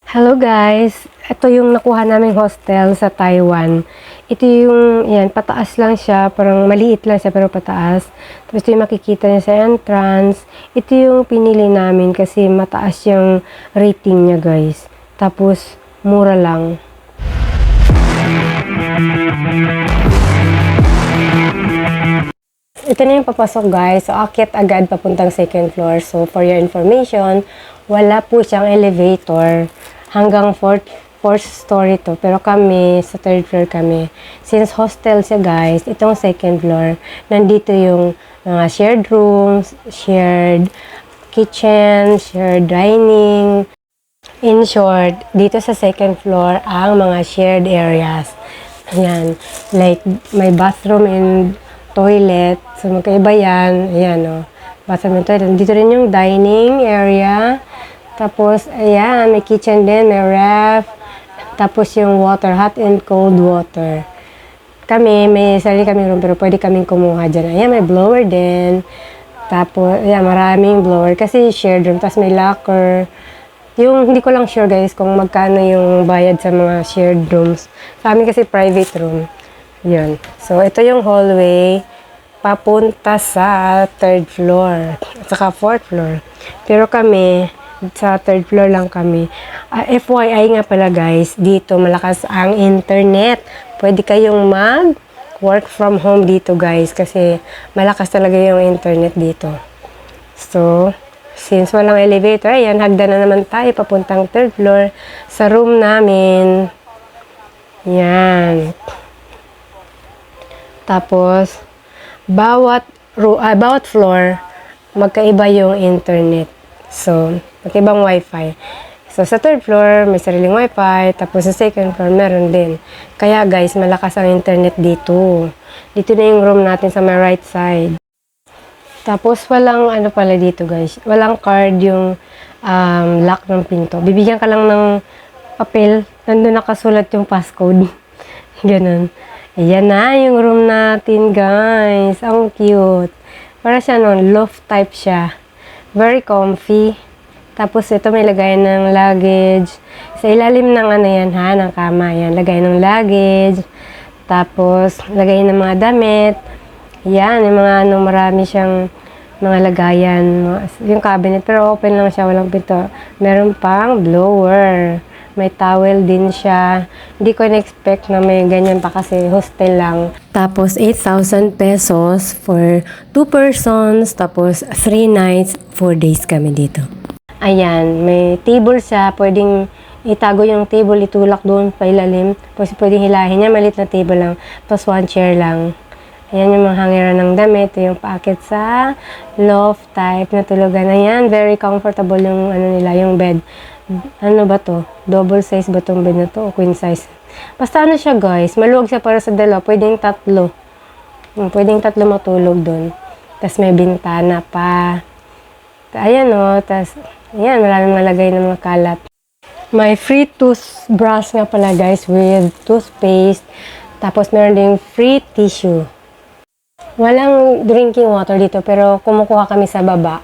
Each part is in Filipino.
Hello guys! Ito yung nakuha naming hostel sa Taiwan. Ito yung, yan, pataas lang siya. Parang maliit lang siya pero pataas. Tapos ito yung makikita niya sa entrance. Ito yung pinili namin kasi mataas yung rating niya guys. Tapos, mura lang. Ito na yung papasok guys. So, akyat agad papuntang second floor. So, for your information, wala po siyang elevator. Hanggang fourth story to. Pero kami, sa third floor kami. Since hostel siya guys, itong second floor, nandito yung mga shared rooms, shared kitchen, shared dining. In short, dito sa second floor, ang mga shared areas. Ayan, like may bathroom and toilet. So, magkaiba yan. Ayan, o. Bathroom and toilet. Dito rin yung dining area. Tapos, ayan, may kitchen din, may ref. Tapos yung water, hot and cold water. Kami, may sarili kaming room, pero pwede kaming kumuha dyan. Ayan, may blower din. Tapos, ayan, maraming blower. Kasi shared room, tapos may locker. Yung, hindi ko lang sure guys, kung magkano yung bayad sa mga shared rooms. Sa amin kasi private room. Yun. So, ito yung hallway. Papunta sa third floor. At saka fourth floor. Pero kami, sa third floor lang kami. FYI nga pala guys, dito malakas ang internet. Pwede kayong work from home dito guys kasi malakas talaga yung internet dito. So, since walang elevator, ayan, hagdan na naman tayo papuntang third floor sa room namin. Yan. Tapos, bawat floor, magkaiba yung internet. So, magkaibang wifi. So, sa third floor, may sariling wifi. Tapos, sa second floor, meron din. Kaya, guys, malakas ang internet dito. Dito na yung room natin sa my right side. Tapos, walang, ano pala dito, guys. Walang card yung lock ng pinto. Bibigyan ka lang ng papel. Nandun nakasulat yung passcode. Ganun. Ayan na yung room natin, guys. Ang cute. Para siya nun, loft type siya. Very comfy. Tapos ito may lagayan ng luggage. Sa ilalim ng ano yan ha, ng kama yan. Lagayan ng luggage. Tapos lagayan ng mga damit. Yan, yung mga ano, marami siyang mga lagayan. Yung cabinet, pero open lang siya, walang pinto. Meron pang blower. May towel din siya. Hindi ko na-expect na may ganyan pa kasi hostel lang. Tapos, 8,000 pesos for 2 persons. Tapos, 3 nights, 4 days kami dito. Ayan, may table siya. Pwedeng itago yung table, itulak doon pa ilalim. Tapos, pwedeng hilahin niya. Malit na table lang. Tapos, 1 chair lang. Ayan yung mga hangiran ng damit. Ito yung packet sa loft type na tulugan. Ayan, very comfortable yung ano nila, yung bed. Ano ba to? Double size ba tong bed na to? O queen size? Basta ano siya guys, maluwag siya para sa dalawa. Pwedeng tatlo. Pwedeng tatlo matulog doon. Tapos may bintana pa. Ayan o. Tapos, ayan, maraming malagay ng mga kalat. May free toothbrush nga pala guys with toothpaste. Tapos meron ding free tissue. Walang drinking water dito pero kumukuha kami sa baba.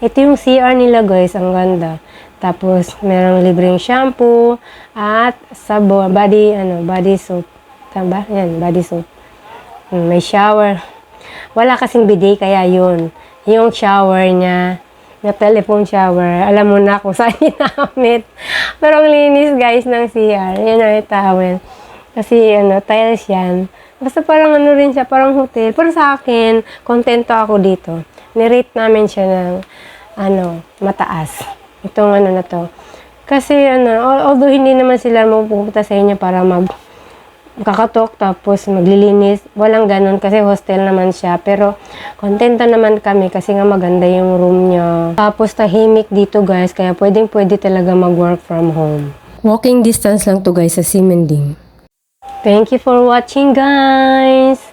Ito yung CR nila guys, ang ganda. Tapos, merong libreng shampoo at sabon, body soap. Tama ba? Yan, body soap. May shower. Wala kasing bidet, kaya yun. Yung shower niya, na telephone shower, alam mo na kung saan ginamit. Pero ang linis guys ng CR. Yan ang towel. Kasi tiles yan. Basta parang ano rin siya, parang hotel. Pero sa akin, kontento ako dito. Nirate namin siya ng mataas. Itong na to. Kasi although hindi naman sila mapupunta sa inyo para kakatok tapos maglilinis, walang ganun kasi hostel naman siya. Pero kontento naman kami kasi nga maganda yung room niya. Tapos tahimik dito guys, kaya pwede talaga mag-work from home. Walking distance lang to guys sa Simending. Thank you for watching guys!